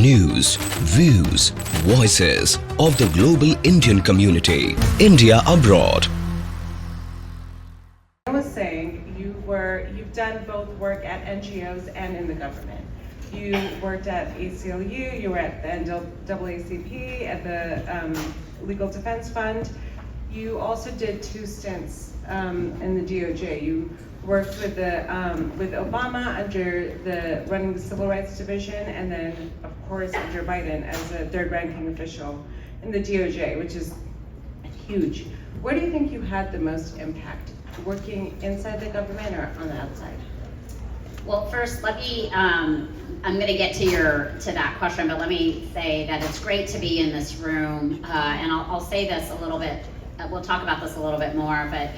News, views, voices of the global Indian community. India abroad. I was saying you've done both work at NGOs and in the government. You worked at ACLU, you were at the NAACP, at the Legal Defense Fund. You also did 2 stints in the DOJ. You worked with Obama under running the Civil Rights Division, and then of course under Biden as a 3rd ranking official in the DOJ, which is huge. Where do you think you had the most impact? Working inside the government or on the outside? Well, first, let me, I'm going to get to that question, but let me say that it's great to be in this room, and I'll say this a little bit, we'll talk about this a little bit more, but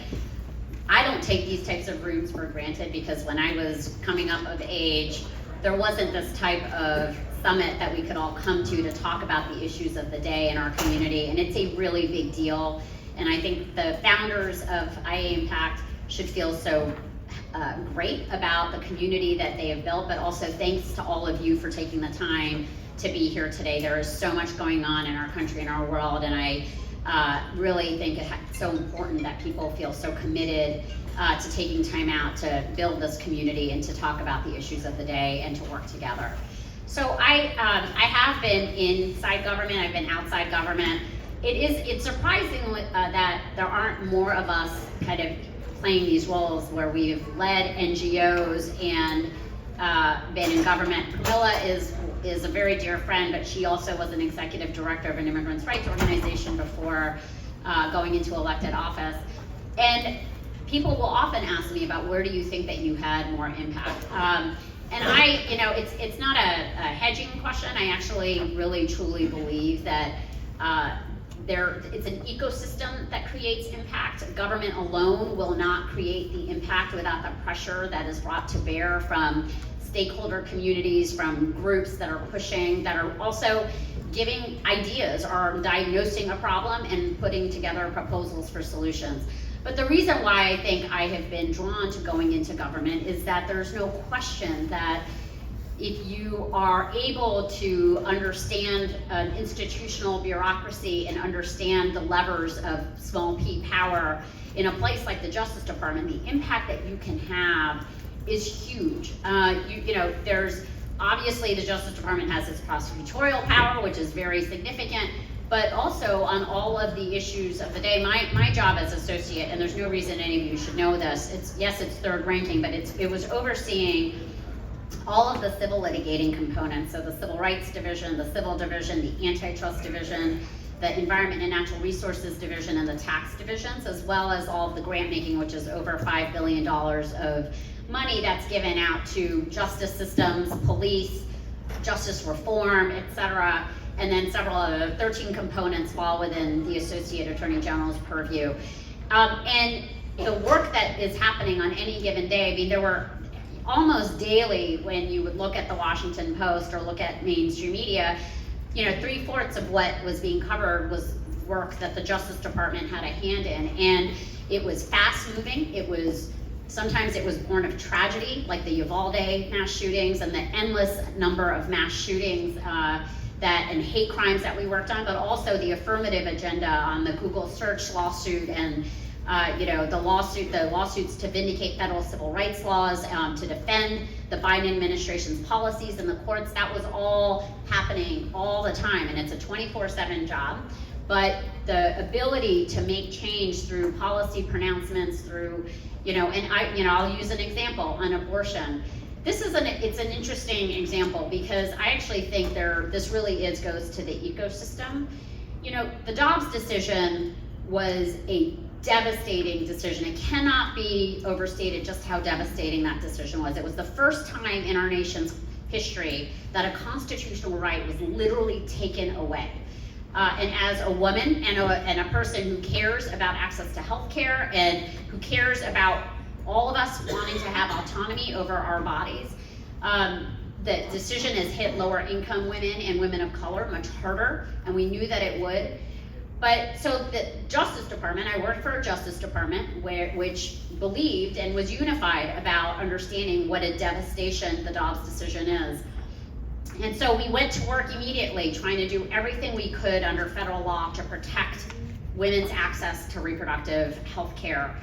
I don't take these types of rooms for granted, because when I was coming up of age, there wasn't this type of summit that we could all come to talk about the issues of the day in our community, and it's a really big deal. And I think the founders of IA Impact should feel so great about the community that they have built, but also thanks to all of you for taking the time to be here today. There is so much going on in our country and our world, and I really think it's so important that people feel so committed to taking time out to build this community and to talk about the issues of the day and to work together. So I have been inside government, I've been outside government. It's surprising that there aren't more of us kind of playing these roles where we've led NGOs and been in government. Camilla is a very dear friend, but she also was an executive director of an immigrants' rights organization before going into elected office. And people will often ask me about where do you think that you had more impact? And it's not a hedging question. I actually really truly believe that it's an ecosystem that creates impact. Government alone will not create the impact without the pressure that is brought to bear from stakeholder communities, from groups that are pushing, that are also giving ideas or diagnosing a problem and putting together proposals for solutions. But the reason why I think I have been drawn to going into government is that there's no question that if you are able to understand an institutional bureaucracy and understand the levers of small p power in a place like the Justice Department, the impact that you can have is huge. There's obviously the Justice Department has its prosecutorial power, which is very significant, but also on all of the issues of the day. My job as associate, and there's no reason any of you should know this, it's 3rd ranking, but it was overseeing all of the civil litigating components, so the Civil Rights Division, the Civil Division, the Antitrust Division, the Environment and Natural Resources Division, and the Tax Divisions, as well as all of the grant making, which is over $5 billion of money that's given out to justice systems, police, justice reform, etc., and then several other 13 components fall within the Associate Attorney General's purview. And the work that is happening on any given day, I mean, there were almost daily when you would look at the Washington Post or look at mainstream media, 3/4 of what was being covered was work that the Justice Department had a hand in, and it was fast moving. Sometimes it was born of tragedy, like the Uvalde mass shootings and the endless number of mass shootings and hate crimes that we worked on, but also the affirmative agenda on the Google search lawsuit and the lawsuits to vindicate federal civil rights laws, to defend the Biden administration's policies in the courts. That was all happening all the time, and it's a 24/7 job. But the ability to make change through policy pronouncements, through, I'll use an example on abortion. It's an interesting example because I actually think this really goes to the ecosystem. The Dobbs decision was a devastating decision. It cannot be overstated just how devastating that decision was. It was the first time in our nation's history that a constitutional right was literally taken away. And as a woman and a person who cares about access to health care and who cares about all of us wanting to have autonomy over our bodies, the decision has hit lower income women and women of color much harder, and we knew that it would. But so the Justice Department, I worked for a Justice Department which believed and was unified about understanding what a devastation the Dobbs decision is. And so we went to work immediately, trying to do everything we could under federal law to protect women's access to reproductive health care.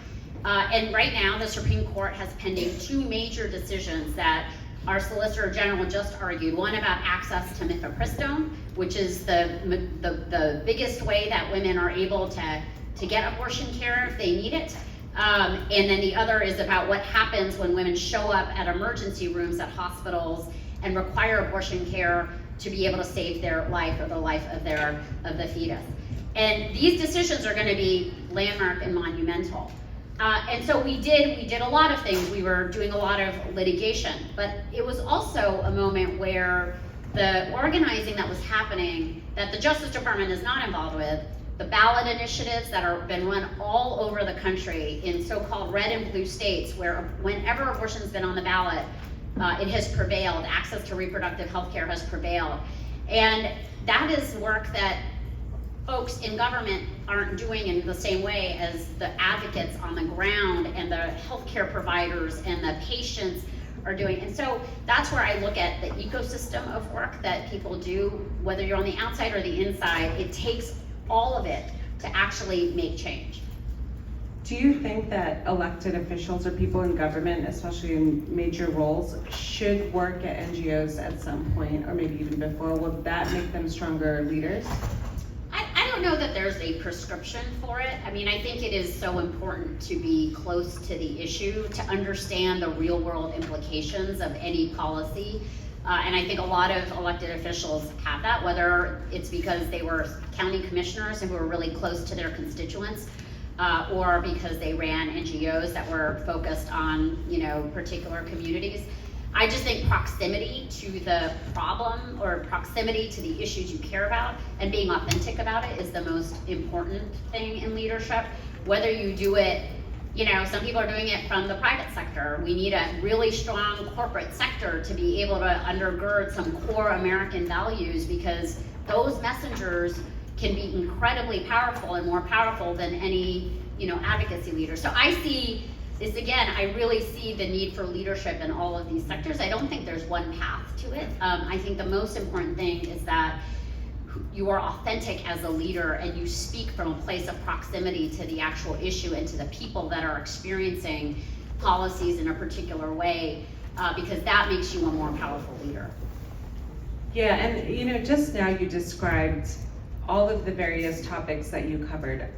And right now, the Supreme Court has pending 2 major decisions that our Solicitor General just argued. One about access to mifepristone, which is the biggest way that women are able to get abortion care if they need it. And then the other is about what happens when women show up at emergency rooms at hospitals and require abortion care to be able to save their life or the life of the fetus. And these decisions are going to be landmark and monumental. And so we did a lot of things. We were doing a lot of litigation, but it was also a moment where the organizing that was happening that the Justice Department is not involved with, the ballot initiatives that are been run all over the country in so-called red and blue states, where whenever abortion's been on the ballot, it has prevailed. Access to reproductive health care has prevailed. And that is work that folks in government aren't doing in the same way as the advocates on the ground and the healthcare providers and the patients are doing. And so that's where I look at the ecosystem of work that people do, whether you're on the outside or the inside. It takes all of it to actually make change. Do you think that elected officials or people in government, especially in major roles, should work at NGOs at some point, or maybe even before? Will that make them stronger leaders? I don't know that there's a prescription for it. I mean, I think it is so important to be close to the issue, to understand the real world implications of any policy. And I think a lot of elected officials have that, whether it's because they were county commissioners and who were really close to their constituents, or because they ran NGOs that were focused on, particular communities. I just think proximity to the problem or proximity to the issues you care about and being authentic about it is the most important thing in leadership. Whether you do it, some people are doing it from the private sector. We need a really strong corporate sector to be able to undergird some core American values, because those messengers can be incredibly powerful and more powerful than any, advocacy leader. So I see this again, I really see the need for leadership in all of these sectors. I don't think there's one path to it. I think the most important thing is that you are authentic as a leader and you speak from a place of proximity to the actual issue and to the people that are experiencing policies in a particular way, because that makes you a more powerful leader. Yeah, and just now you described all of the various topics that you covered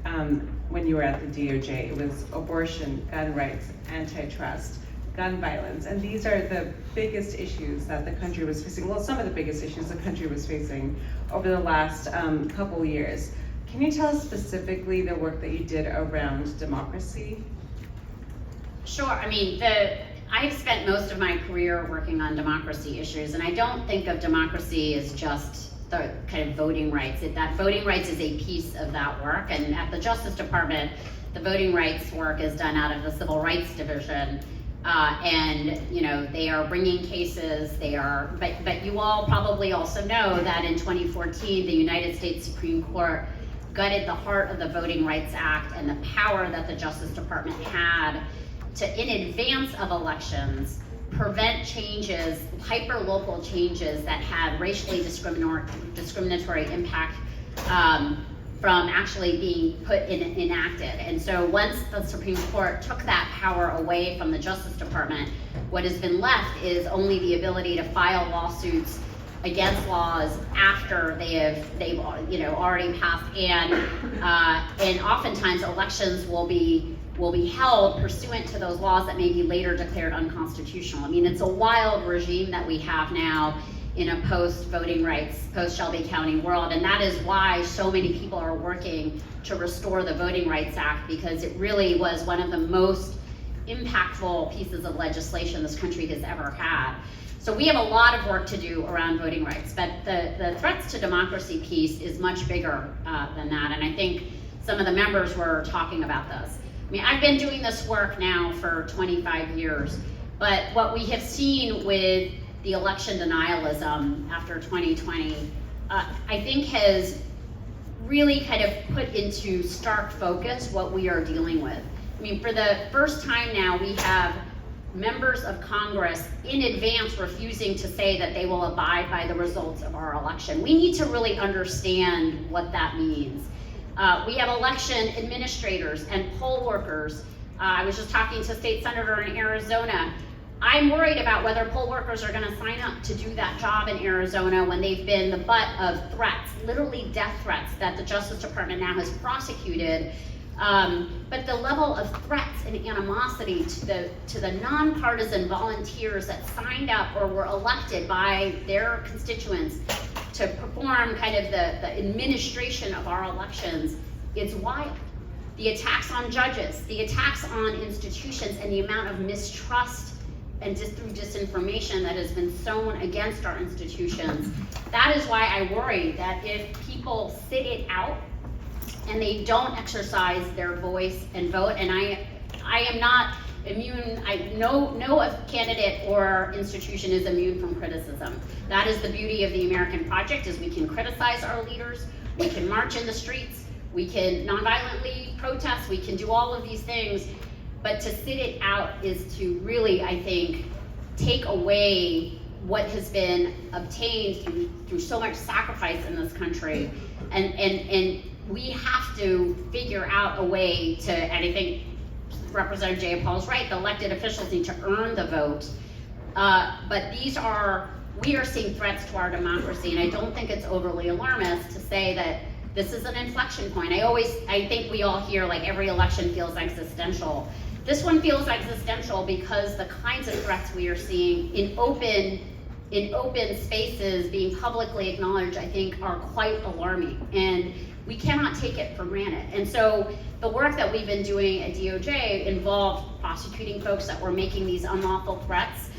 when you were at the DOJ. It was abortion, gun rights, antitrust, gun violence, and these are the biggest issues that the country was facing. Well, some of the biggest issues the country was facing over the last couple years. Can you tell us specifically the work that you did around democracy? Sure. I mean, I've spent most of my career working on democracy issues, and I don't think of democracy as just the kind of voting rights. That voting rights is a piece of that work, and at the Justice Department, the voting rights work is done out of the Civil Rights Division, and they are bringing cases. But you all probably also know that in 2014, the United States Supreme Court gutted the heart of the Voting Rights Act and the power that the Justice Department had to, in advance of elections, prevent changes, hyper-local changes that had racially discriminatory impact from actually being enacted. And so once the Supreme Court took that power away from the Justice Department, what has been left is only the ability to file lawsuits against laws after they've already passed, and oftentimes elections will be held pursuant to those laws that may be later declared unconstitutional. I mean, it's a wild regime that we have now in a post-voting rights, post-Shelby County world, and that is why so many people are working to restore the Voting Rights Act, because it really was one of the most impactful pieces of legislation this country has ever had. So we have a lot of work to do around voting rights, but the threats to democracy piece is much bigger than that, and I think some of the members were talking about this. I mean, I've been doing this work now for 25 years, but what we have seen with the election denialism after 2020, I think has really kind of put into stark focus what we are dealing with. I mean, for the first time now, we have members of Congress in advance refusing to say that they will abide by the results of our election. We need to really understand what that means. We have election administrators and poll workers. I was just talking to a state senator in Arizona. I'm worried about whether poll workers are gonna sign up to do that job in Arizona when they've been the butt of threats, literally death threats, that the Justice Department now has prosecuted. But the level of threats and animosity to the nonpartisan volunteers that signed up or were elected by their constituents to perform kind of the administration of our elections, it's wild. The attacks on judges, the attacks on institutions, and the amount of mistrust and just through disinformation that has been sown against our institutions. That is why I worry that if people sit it out and they don't exercise their voice and vote, and I am not immune, no candidate or institution is immune from criticism. That is the beauty of the American project, is we can criticize our leaders, we can march in the streets, we can nonviolently protest, we can do all of these things, but to sit it out is to really, I think, take away what has been obtained through so much sacrifice in this country. And we have to figure out a way to, and I think Representative Jay Paul's right, the elected officials need to earn the vote. But we are seeing threats to our democracy, and I don't think it's overly alarmist to say that this is an inflection point. I think we all hear like every election feels existential. This one feels existential because the kinds of threats we are seeing in open spaces being publicly acknowledged, I think, are quite alarming, and we cannot take it for granted. And so the work that we've been doing at DOJ involved prosecuting folks that were making these unlawful threats.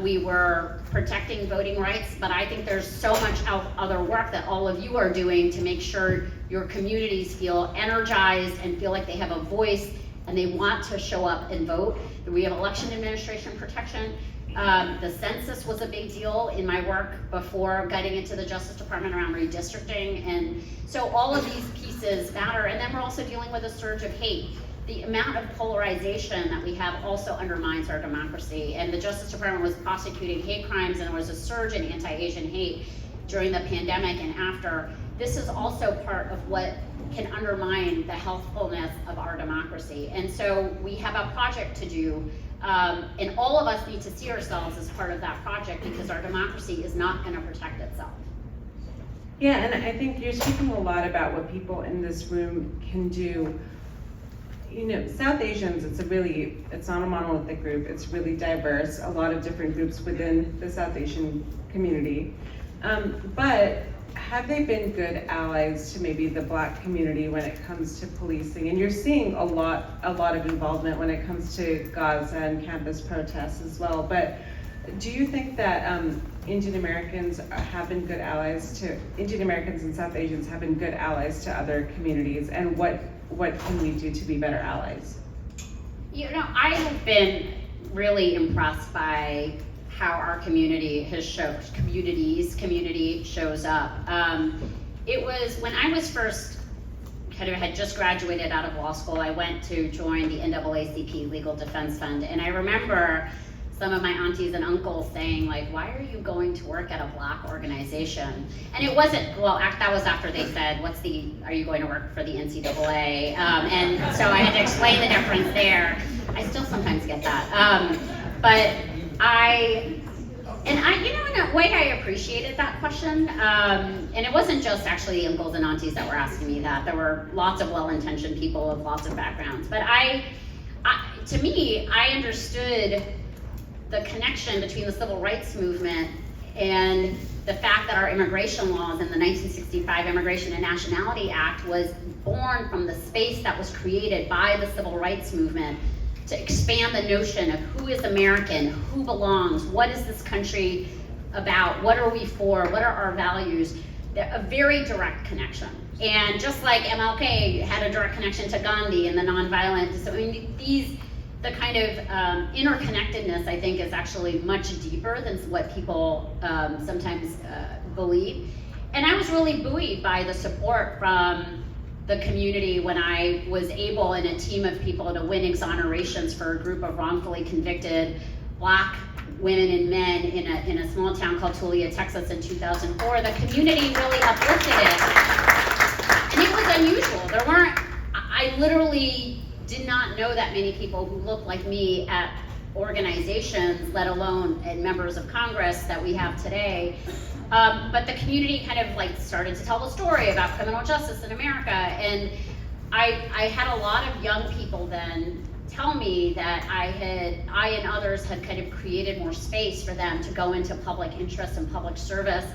We were protecting voting rights, but I think there's so much other work that all of you are doing to make sure your communities feel energized and feel like they have a voice and they want to show up and vote. We have election administration protection. The census was a big deal in my work before getting into the Justice Department around redistricting. And so all of these pieces matter. And then we're also dealing with a surge of hate. The amount of polarization that we have also undermines our democracy. And the Justice Department was prosecuting hate crimes, and there was a surge in anti-Asian hate during the pandemic and after. This is also part of what can undermine the healthfulness of our democracy. And so we have a project to do, and all of us need to see ourselves as part of that project, because our democracy is not going to protect itself. Yeah, and I think you're speaking a lot about what people in this room can do. You know, South Asians, it's not a monolithic group, it's really diverse, a lot of different groups within the South Asian community. But have they been good allies to maybe the Black community when it comes to policing? And you're seeing a lot of involvement when it comes to Gaza and campus protests as well. But do you think that Indian Americans have been good allies to, Indian Americans and South Asians have been good allies to other communities? And what can we do to be better allies? You know, I have been really impressed by how our community shows up. It was when I was first had just graduated out of law school, I went to join the NAACP Legal Defense Fund, and I remember some of my aunties and uncles saying, like, why are you going to work at a Black organization? And it wasn't, well, that was after they said, are you going to work for the NCAA? And so I had to explain the difference there. I still sometimes get that. But you know, in a way I appreciated that question. And it wasn't just actually the uncles and aunties that were asking me that. There were lots of well-intentioned people of lots of backgrounds. But to me, I understood the connection between the civil rights movement and the fact that our immigration laws in the 1965 Immigration and Nationality Act was born from the space that was created by the civil rights movement to expand the notion of who is American, who belongs, what is this country about, what are we for, what are our values. A very direct connection. And just like MLK had a direct connection to Gandhi and the nonviolent, so I mean, the kind of interconnectedness, I think, is actually much deeper than what people sometimes believe. And I was really buoyed by the support from the community when I was able in a team of people to win exonerations for a group of wrongfully convicted Black women and men in a small town called Tulia, Texas in 2004. The community really uplifted it. And it was unusual. I literally did not know that many people who looked like me at organizations, let alone at members of Congress that we have today. But the community kind of like started to tell the story about criminal justice in America. And I had a lot of young people then tell me that I and others had kind of created more space for them to go into public interest and public service,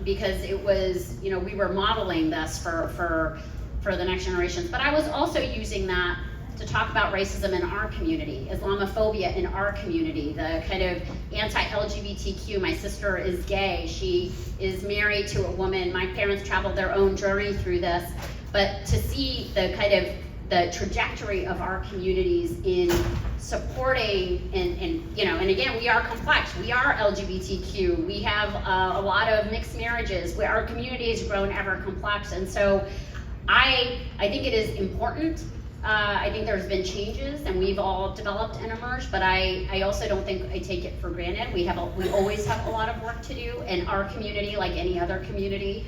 because it was, you know, we were modeling this for the next generations. But I was also using that to talk about racism in our community, Islamophobia in our community, the kind of anti-LGBTQ. My sister is gay, she is married to a woman, my parents traveled their own journey through this, but to see the kind of the trajectory of our communities in supporting and you know, and again, we are complex, we are LGBTQ, we have a lot of mixed marriages, where our community has grown ever complex. And so I think it is important. I think there's been changes and we've all developed and emerged, but I also don't think I take it for granted. We always have a lot of work to do, and our community, like any other community,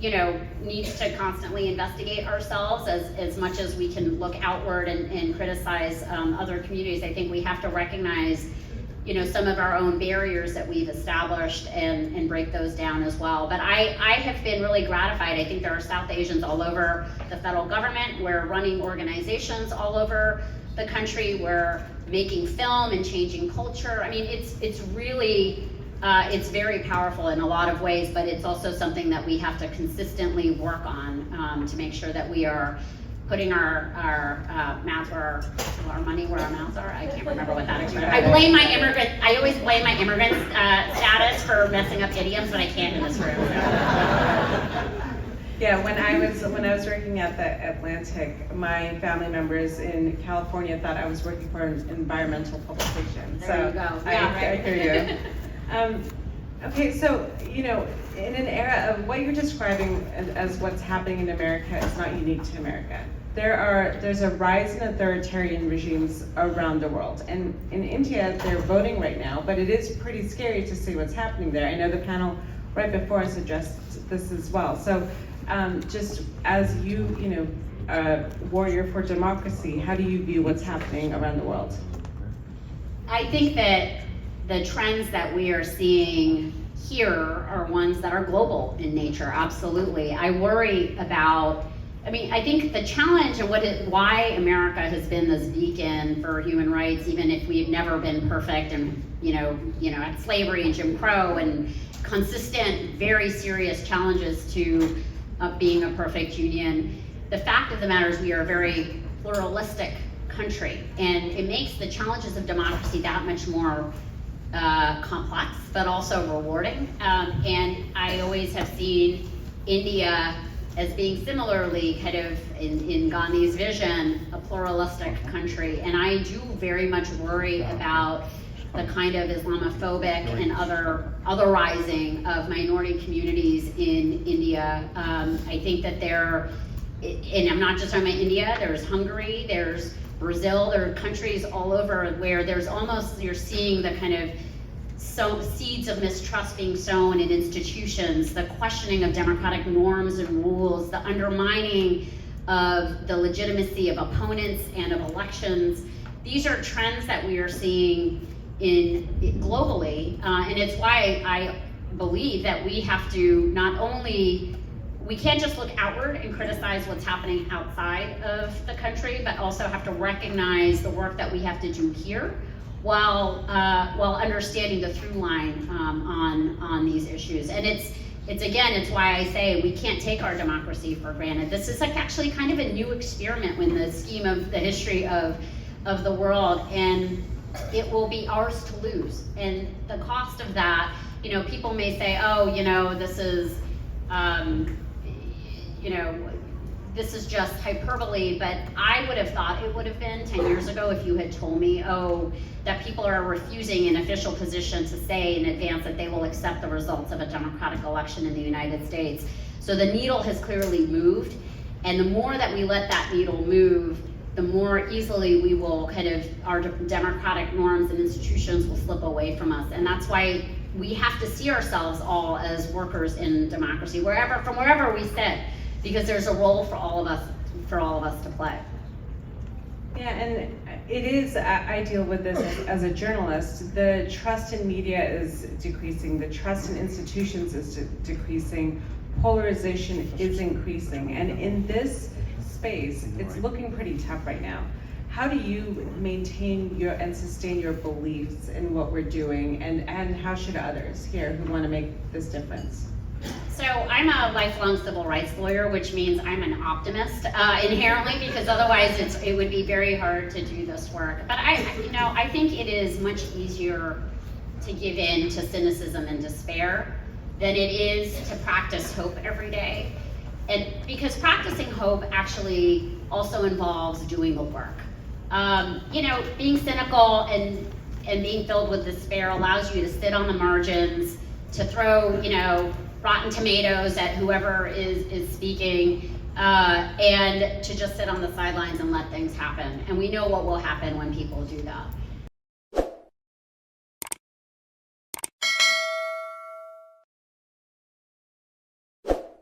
you know, needs to constantly investigate ourselves as much as we can look outward and criticize other communities. I think we have to recognize, you know, some of our own barriers that we've established and break those down as well. But I have been really gratified. I think there are South Asians all over the federal government. We're running organizations all over the country. We're making film and changing culture. I mean, it's really, it's very powerful in a lot of ways, but it's also something that we have to consistently work on to make sure that we are putting our mouths where our money where our mouths are. I can't remember what that expression. I always blame my immigrant status for messing up idioms, but I can't in this room. Yeah, when I was working at the Atlantic, my family members in California thought I was working for an environmental publication. There you go. I hear you. Okay, so, you know, in an era of what you're describing as what's happening in America is not unique to America. There's a rise in authoritarian regimes around the world. And in India, they're voting right now, but it is pretty scary to see what's happening there. I know the panel right before us addressed this as well. So just as you know, a warrior for democracy, how do you view what's happening around the world? I think that the trends that we are seeing here are ones that are global in nature, absolutely. I worry about, I mean, I think the challenge and why America has been this beacon for human rights, even if we've never been perfect and, you know, at slavery and Jim Crow and consistent, very serious challenges to being a perfect union. The fact of the matter is we are a very pluralistic country, and it makes the challenges of democracy that much more complex, but also rewarding. And I always have seen India as being similarly kind of in Gandhi's vision, a pluralistic country. And I do very much worry about the kind of Islamophobic and otherizing of minority communities in India. I think that and I'm not just talking about India, there's Hungary, there's Brazil, there are countries all over where there's almost, you're seeing the kind of seeds of mistrust being sown in institutions, the questioning of democratic norms and rules, the undermining of the legitimacy of opponents and of elections. These are trends that we are seeing globally, and it's why I believe that we have to we can't just look outward and criticize what's happening outside of the country, but also have to recognize the work that we have to do here while understanding the through line on these issues. And it's why I say we can't take our democracy for granted. This is actually kind of a new experiment in the scheme of the history of the world, and it will be ours to lose. And the cost of that, you know, people may say, oh, you know, this is this is just hyperbole, but I would have thought it would have been 10 years ago if you had told me, that people are refusing an official position to say in advance that they will accept the results of a democratic election in the United States. So the needle has clearly moved, and the more that we let that needle move, the more easily we will our democratic norms and institutions will slip away from us. And that's why we have to see ourselves all as workers in democracy, from wherever we sit, because there's a role for all of us to play. Yeah, and it is, I deal with this as a journalist. The trust in media is decreasing, the trust in institutions is decreasing, polarization is increasing, and in this space, it's looking pretty tough right now. How do you maintain and sustain your beliefs in what we're doing, and how should others here who want to make this difference? So I'm a lifelong civil rights lawyer, which means I'm an optimist inherently, because otherwise it would be very hard to do this work. But I think it is much easier to give in to cynicism and despair than it is to practice hope every day. And because practicing hope actually also involves doing the work. Being cynical and being filled with despair allows you to sit on the margins, to throw, rotten tomatoes at whoever is speaking, and to just sit on the sidelines and let things happen. And we know what will happen when people do that.